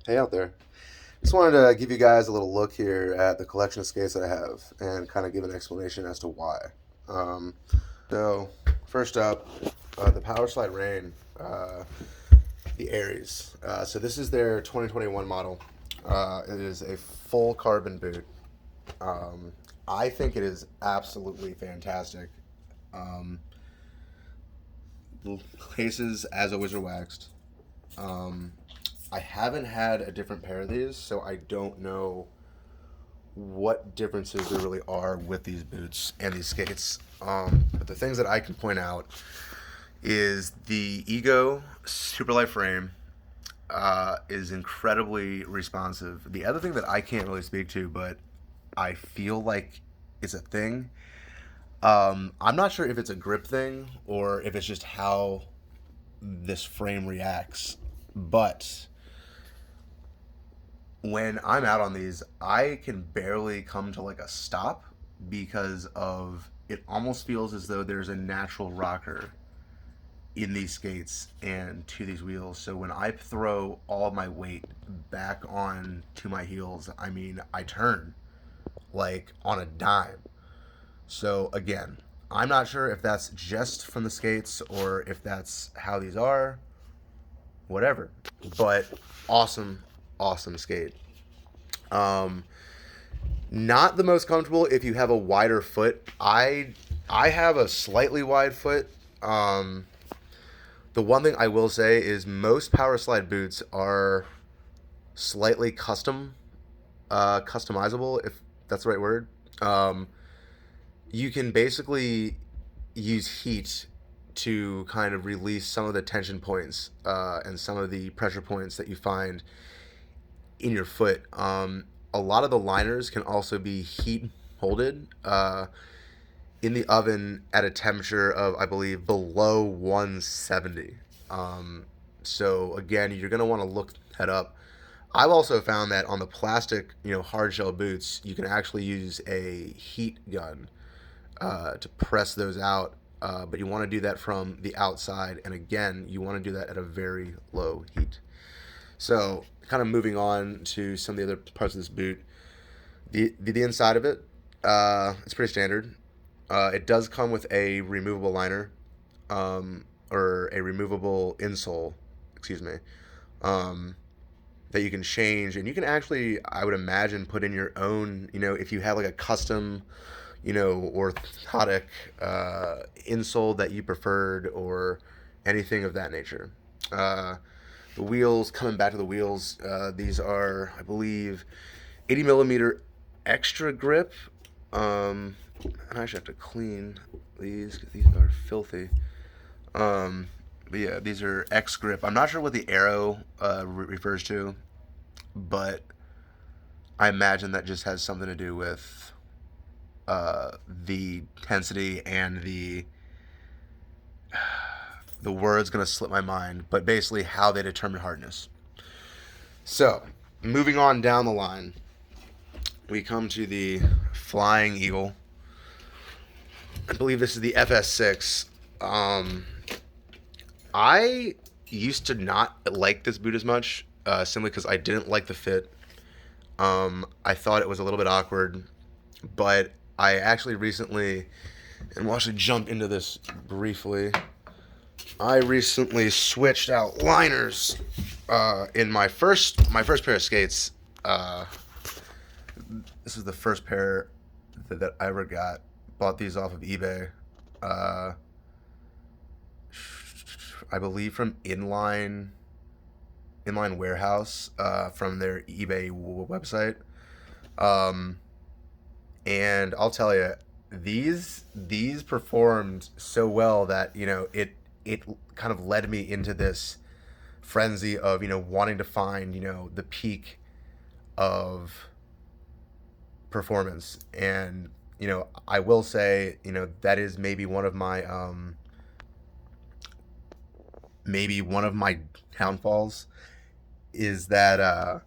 Hey out there. Just wanted to give you guys a little look here at the collection of skates that I have and kind of give an explanation as to why. Um, so, first up, the Power Slide Rain, the Aries. So, this is their 2021 model. It is a full carbon boot. Um, I think it is absolutely fantastic. Um, Laces, as always, are waxed. Um, I haven't had a different pair of these, so I don't know what differences there really are with these boots and these skates. But the things that I can point out is the Ego Superlight frame is incredibly responsive. The other thing that I can't really speak to, but I feel like it's a thing. I'm not sure if it's a grip thing or if it's just how this frame reacts, but when I'm out on these, I can barely come to like a stop because of it almost feels as though there's a natural rocker in these skates and to these wheels. So when I throw all my weight back on to my heels, I mean, I turn like on a dime. So again, I'm not sure if that's just from the skates or if that's how these are, whatever. But awesome, awesome skate. Um, Not the most comfortable if you have a wider foot. I have a slightly wide foot. Um, the one thing I will say is most power slide boots are slightly customizable, if that's the right word. Um, you can basically use heat to kind of release some of the tension points and some of the pressure points that you find in your foot. A lot of the liners can also be heat molded in the oven at a temperature of, I believe, below 170. So again, you're going to want to look that up. I've also found that on the plastic, hard shell boots, you can actually use a heat gun to press those out. But you want to do that from the outside, and again, you want to do that at a very low heat. So, kind of moving on to some of the other parts of this boot, the inside of it, it's pretty standard. It does come with a removable liner, or a removable insole, excuse me, um, that you can change, and you can actually, I would imagine, put in your own. If you have like a custom, orthotic insole that you preferred, or anything of that nature. Uh, the wheels, coming back to the wheels, these are, I believe, 80 millimeter extra grip. I actually have to clean these 'cause these are filthy. Um, but yeah, these are X grip. I'm not sure what the arrow refers to, but I imagine that just has something to do with the tensity and the word's gonna slip my mind, but basically how they determine hardness. So, moving on down the line, we come to the Flying Eagle. I believe this is the FS6. Um, I used to not like this boot as much, simply because I didn't like the fit. I thought it was a little bit awkward, but I actually recently, and we'll actually jump into this briefly. I recently switched out liners in my first pair of skates. Uh, this is the first pair that I ever got. Bought these off of eBay. Uh, I believe from Inline Warehouse, from their eBay website. Um, and I'll tell you, these performed so well that it kind of led me into this frenzy of wanting to find the peak of performance. And I will say, that is maybe one of my downfalls, is that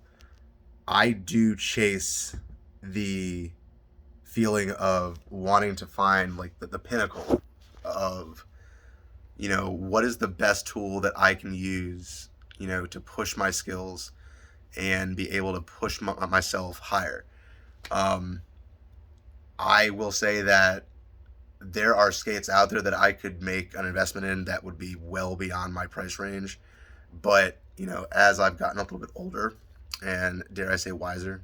I do chase the feeling of wanting to find like the pinnacle of what is the best tool that I can use to push my skills and be able to push myself higher. Um, I will say that there are skates out there that I could make an investment in that would be well beyond my price range. But, as I've gotten a little bit older and, dare I say, wiser,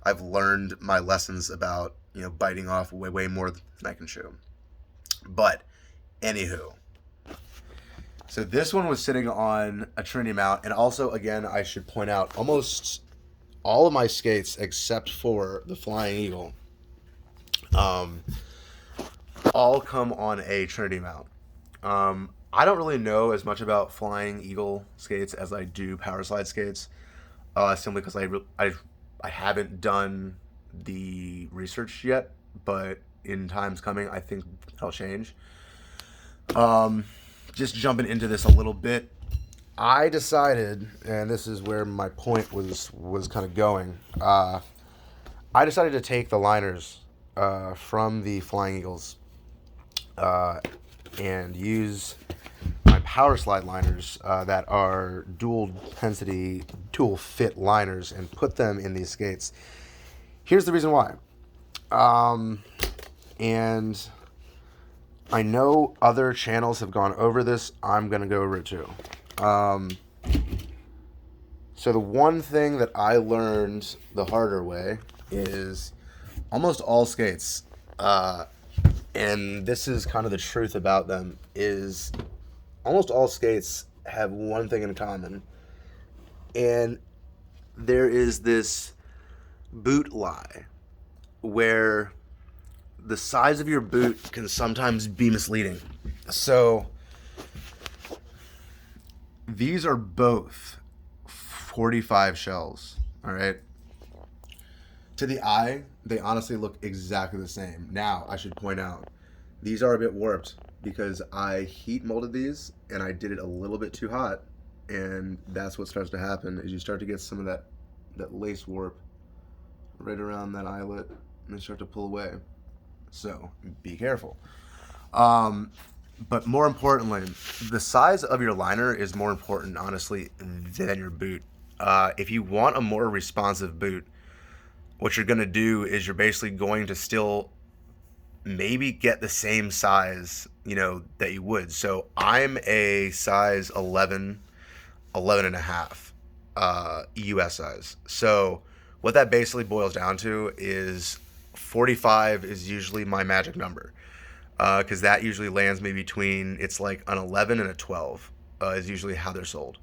I've learned my lessons about, biting off way, way more than I can chew. But, anywho, so this one was sitting on a Trinity mount. And also, again, I should point out almost all of my skates, except for the Flying Eagle, all come on a Trinity mount. I don't really know as much about Flying Eagle skates as I do Power Slide skates, simply because I haven't done the research yet, but in times coming, I think that'll change. Just jumping into this a little bit, I decided, and this is where my point was kind of going. I decided to take the liners from the Flying Eagles and use my Power Slide liners that are dual density, dual fit liners, and put them in these skates. Here's the reason why. And I know other channels have gone over this. I'm going to go over it too. So the one thing that I learned the harder way is almost all skates, and this is kind of the truth about them, is almost all skates have one thing in common, and there is this boot lie where the size of your boot can sometimes be misleading. So these are both 45 shells, all right? To the eye, they honestly look exactly the same. Now, I should point out, these are a bit warped because I heat molded these and I did it a little bit too hot, and that's what starts to happen is you start to get some of that lace warp right around that eyelet and they start to pull away. So be careful. But more importantly, the size of your liner is more important, honestly, than your boot. If you want a more responsive boot, what you're going to do is you're basically going to still maybe get the same size, that you would. So I'm a size 11 and a half US size. So what that basically boils down to is 45 is usually my magic number, because that usually lands me between, it's like an 11 and a 12 is usually how they're sold.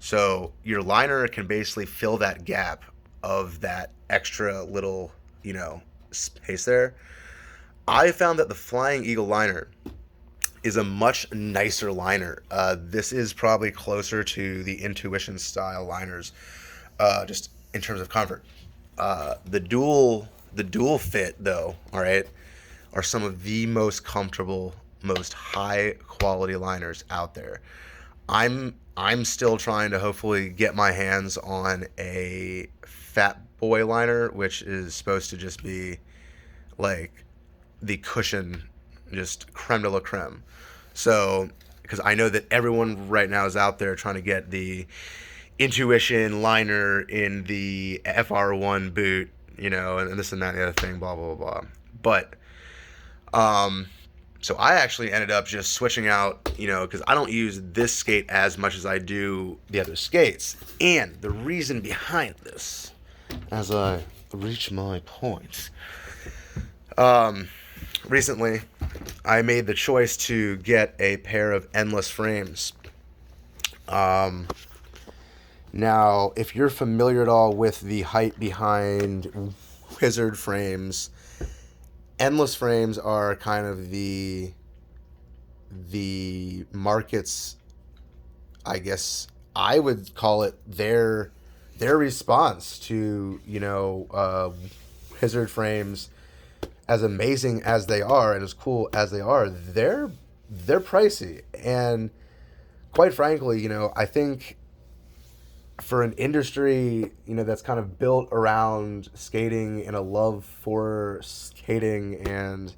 So your liner can basically fill that gap of that extra little, space there. I found that the Flying Eagle liner is a much nicer liner. This is probably closer to the Intuition style liners, just in terms of comfort. The dual fit, though, all right, are some of the most comfortable, most high quality liners out there. I'm still trying to hopefully get my hands on a Fat Boy liner, which is supposed to just be like the cushion, just creme de la creme. So, because I know that everyone right now is out there trying to get the Intuition liner in the FR1 boot, and this and that and the other thing, blah, blah, blah, blah. But, so I actually ended up just switching out, because I don't use this skate as much as I do the other skates. And the reason behind this, as I reach my point, recently I made the choice to get a pair of endless frames. Now, if you're familiar at all with the hype behind Wizard frames, endless frames are kind of the market's, I guess I would call it their response to, Wizard frames. As amazing as they are and as cool as they are, they're pricey. And quite frankly, I think for an industry, that's kind of built around skating and a love for skating and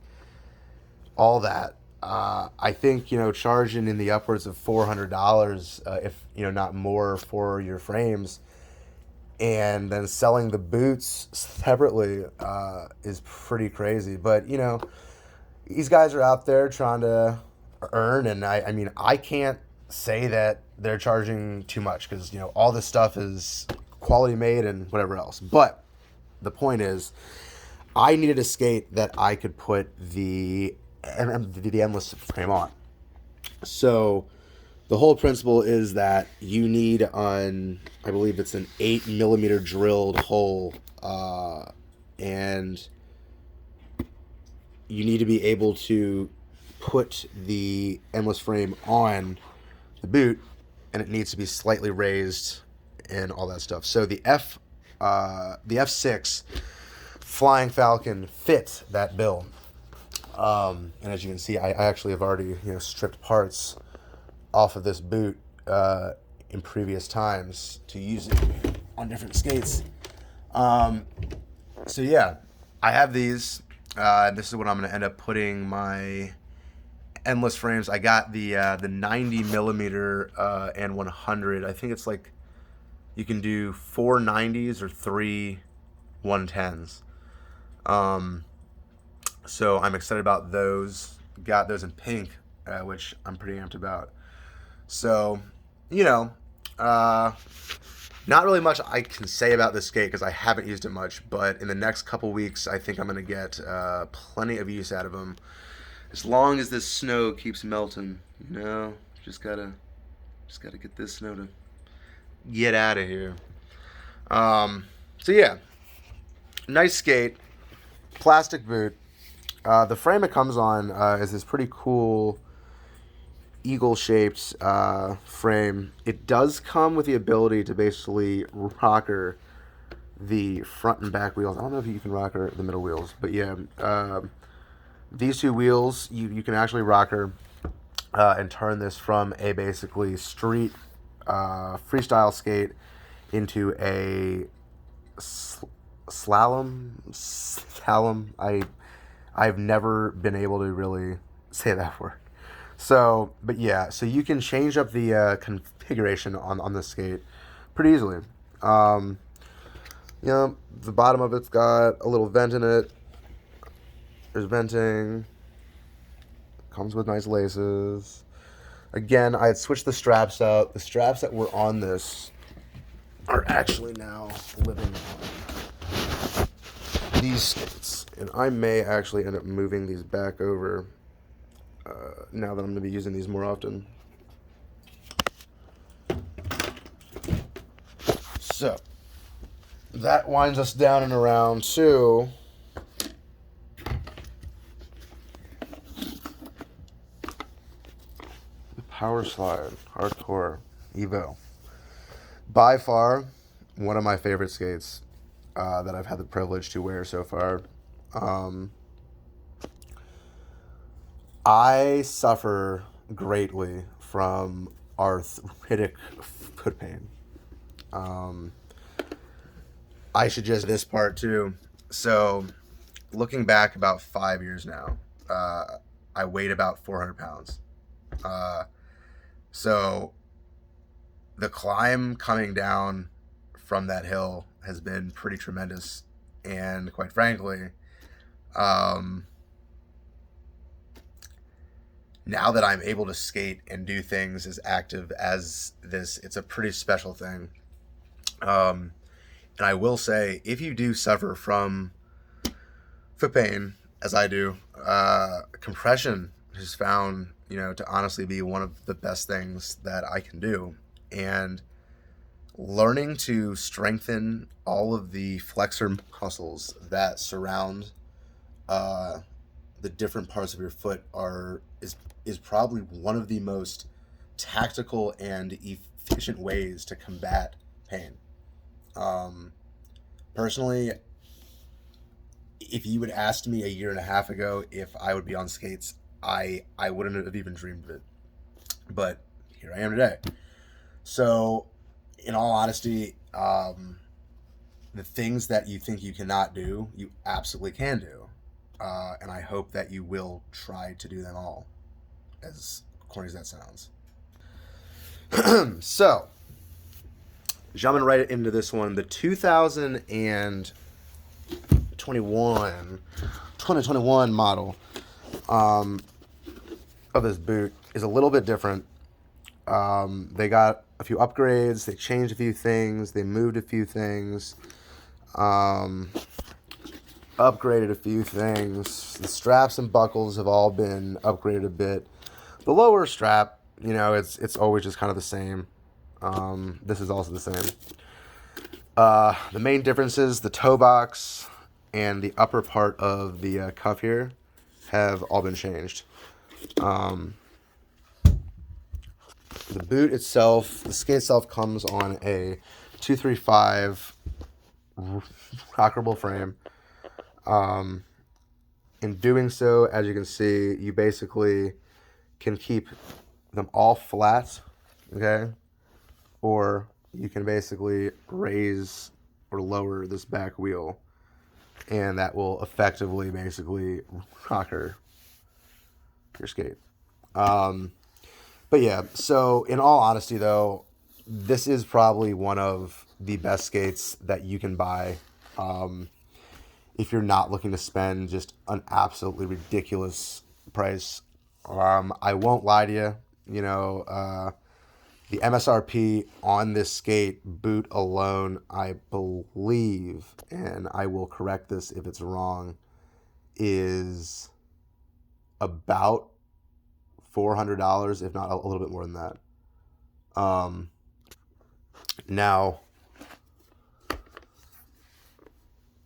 all that, I think, charging in the upwards of $400, if, not more, for your frames and then selling the boots separately is pretty crazy. But these guys are out there trying to earn, and I mean, I can't say that they're charging too much because all this stuff is quality made and whatever else. But the point is, I needed a skate that I could put the endless frame on. So the whole principle is that you need I believe it's an 8 millimeter drilled hole, and you need to be able to put the endless frame on the boot, and it needs to be slightly raised and all that stuff. So the F6 Flying Falcon fits that bill. And as you can see, I actually have already stripped parts off of this boot in previous times to use it on different skates. So yeah, I have these. This is what I'm going to end up putting my endless frames. I got the 90 millimeter and 100. I think it's like you can do 4 90s or 3 110s. So I'm excited about those. Got those in pink, which I'm pretty amped about. So, not really much I can say about this skate because I haven't used it much. But in the next couple weeks, I think I'm gonna get plenty of use out of them. As long as this snow keeps melting, just gotta get this snow to get out of here. So yeah, nice skate, plastic boot. The frame it comes on is this pretty cool eagle-shaped frame. It does come with the ability to basically rocker the front and back wheels. I don't know if you can rocker the middle wheels, but yeah, these two wheels you can actually rocker and turn this from a basically street freestyle skate into a slalom. I've never been able to really say that word. So, but yeah, so you can change up the configuration on the skate pretty easily. The bottom of it's got a little vent in it. There's venting. Comes with nice laces. Again, I had switched the straps out. The straps that were on this are actually now living on these skates. And I may actually end up moving these back over now that I'm going to be using these more often. So, that winds us down and around to the Power Slide Hardcore Evo. By far, one of my favorite skates that I've had the privilege to wear so far. I suffer greatly from arthritic foot pain. I should just this part too. So, looking back about 5 years now, I weighed about 400 pounds. So, the climb coming down from that hill has been pretty tremendous, and quite frankly, now that I'm able to skate and do things as active as this, it's a pretty special thing. And I will say, if you do suffer from foot pain, as I do, compression is found, to honestly be one of the best things that I can do. And learning to strengthen all of the flexor muscles that surround the different parts of your foot is probably one of the most tactical and efficient ways to combat pain. Personally, if you had asked me a year and a half ago if I would be on skates, I wouldn't have even dreamed of it. But here I am today. So, in all honesty, the things that you think you cannot do, you absolutely can do. And I hope that you will try to do them all, as corny as that sounds. So, jumping right into this one, the 2021 model of this boot is a little bit different. They got a few upgrades, they changed a few things, they moved a few things, upgraded a few things. The straps and buckles have all been upgraded a bit. The lower strap, it's always just kind of the same. This is also the same. The main differences, the toe box and the upper part of the cuff here have all been changed. The boot itself, the skate itself comes on a 235 rockable frame. In doing so, as you can see, you basically can keep them all flat, okay? Or you can basically raise or lower this back wheel, and that will effectively basically rocker your skate. But yeah, so in all honesty though, this is probably one of the best skates that you can buy if you're not looking to spend just an absolutely ridiculous price. I won't lie to you, the MSRP on this skate boot alone, I believe, and I will correct this if it's wrong, is about $400, if not a little bit more than that. Now,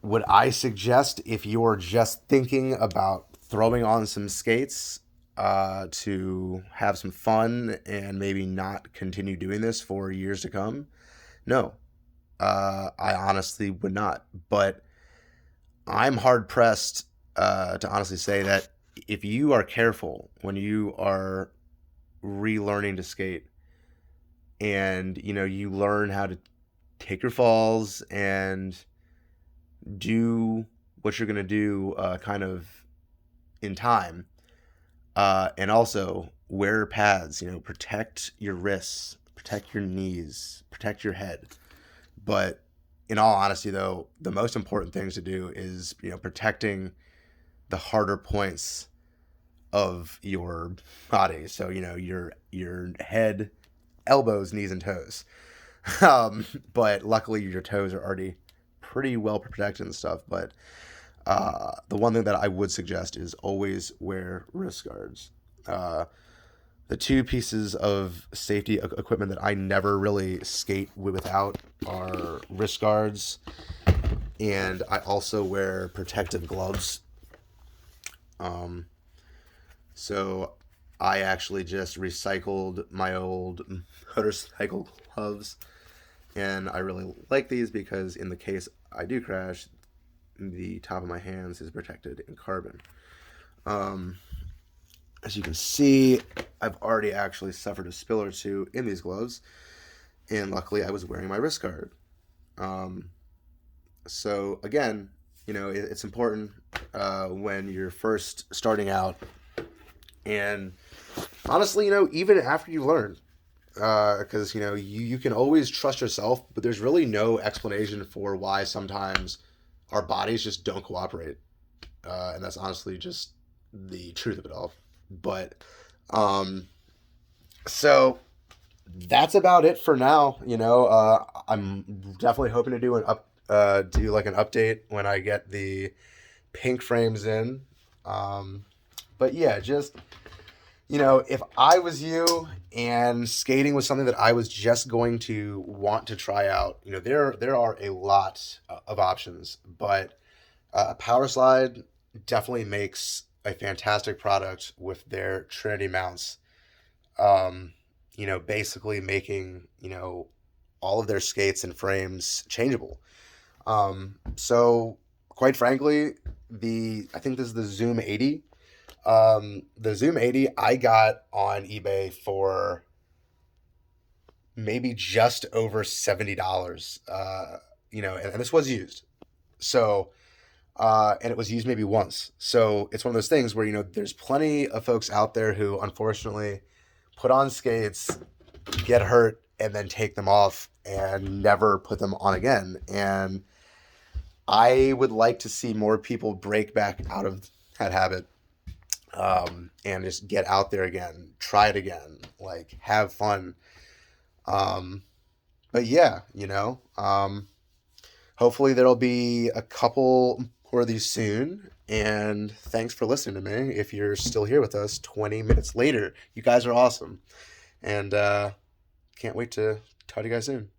would I suggest, if you're just thinking about throwing on some skates to have some fun and maybe not continue doing this for years to come? No, I honestly would not. But I'm hard pressed to honestly say that if you are careful when you are relearning to skate, and you learn how to take your falls and do what you're going to do kind of in time, and also wear pads, protect your wrists, protect your knees, protect your head. But in all honesty though, the most important things to do is protecting the harder points of your body. So your head, elbows, knees, and toes. But luckily your toes are already pretty well protected and stuff. But the one thing that I would suggest is always wear wrist guards. The two pieces of safety equipment that I never really skate without are wrist guards, and I also wear protective gloves. So I actually just recycled my old motorcycle gloves, and I really like these because in the case I do crash, the top of my hands is protected in carbon. As you can see, I've already actually suffered a spill or two in these gloves, and luckily I was wearing my wrist guard. So again, it's important when you're first starting out, and honestly, even after you learn, because you can always trust yourself, but there's really no explanation for why sometimes our bodies just don't cooperate, and that's honestly just the truth of it all. But so that's about it for now. I'm definitely hoping to do do like an update when I get the pink frames in. But yeah, just if I was you and skating was something that I was just going to want to try out, there are a lot of options, but Power Slide definitely makes a fantastic product with their Trinity mounts. Basically making all of their skates and frames changeable. So quite frankly, I think this is the Zoom 80. The Zoom 80 I got on eBay for maybe just over $70. And this was used. So, and it was used maybe once. So it's one of those things where, there's plenty of folks out there who unfortunately put on skates, get hurt, and then take them off and never put them on again. And I would like to see more people break back out of that habit, and just get out there again, try it again, like have fun. Um, but yeah, hopefully there'll be a couple more of these soon. And thanks for listening to me. If you're still here with us 20 minutes later, you guys are awesome. And can't wait to talk to you guys soon.